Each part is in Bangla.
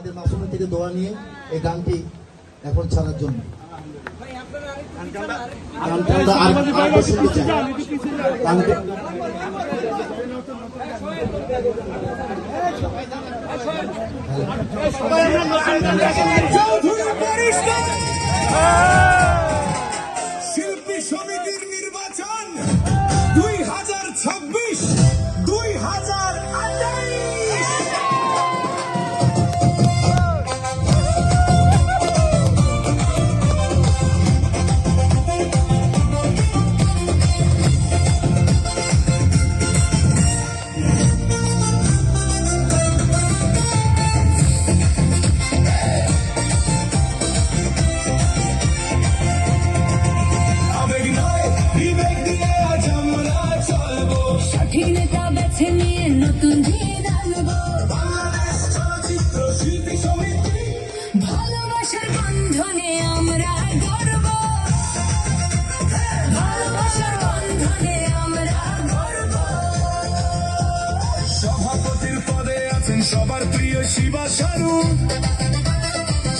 আমাদের মাসুমের থেকে দোয়া নিয়ে এই গানটি এখন ছাড়ার জন্য শিল্পী সমিতির নির্বাচন 2026 সঠিক নেতা বেছে নিয়ে নতুন দিন আনবো। বাংলাদেশ চলচ্চিত্র শিল্পী সমিতি ভালোবাসার বন্ধনে আমরা গর্ব, ভালোবাসার বন্ধনে আমরা গর্ব। সভাপতির পদে আছেন সবার প্রিয় শিবা সারু,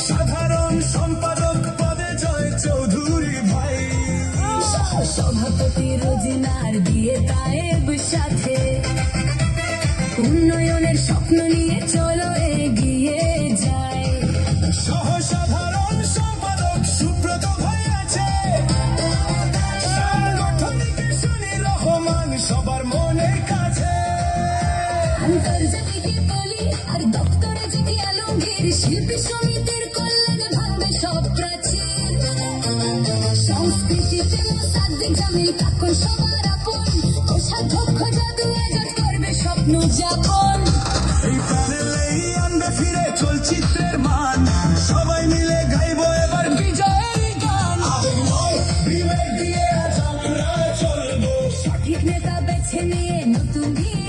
সাধারণ সম্পাদক পদে জয় চৌধুরী ভাই, সভাপতি রোজিনার দিয়ে তায়েব সাথে উন্নয়নের স্বপ্ন নিয়ে চলো এগিয়ে যায়। সহসাধারণ সম্পাদক সুব্রত ভাই আছে, সাংগঠনিক শুনি রহমান সবার মনের কাছে। আন্তর্জাতিক বলি আর দপ্তরে যদি আলমগীর, শিল্পী সমিতির কল্যাণে ভাববে সব প্রাচীর। সংস্কৃতিতে মোসাদ্দেক জামিল কাকুন সবার আপন, কোষাধ্যক্ষ জাদু আজাদ করবে স্বপ্ন যাপন। এই প্যানেলেই আনবে ফিরে চলচ্চিত্রের মান, সবাই মিলে গাইবো এবার বিজয়ের গান। বিবেক দিয়ে আজ আমরা চলবো, সঠিক নেতা বেছে নিয়ে নতুন দিন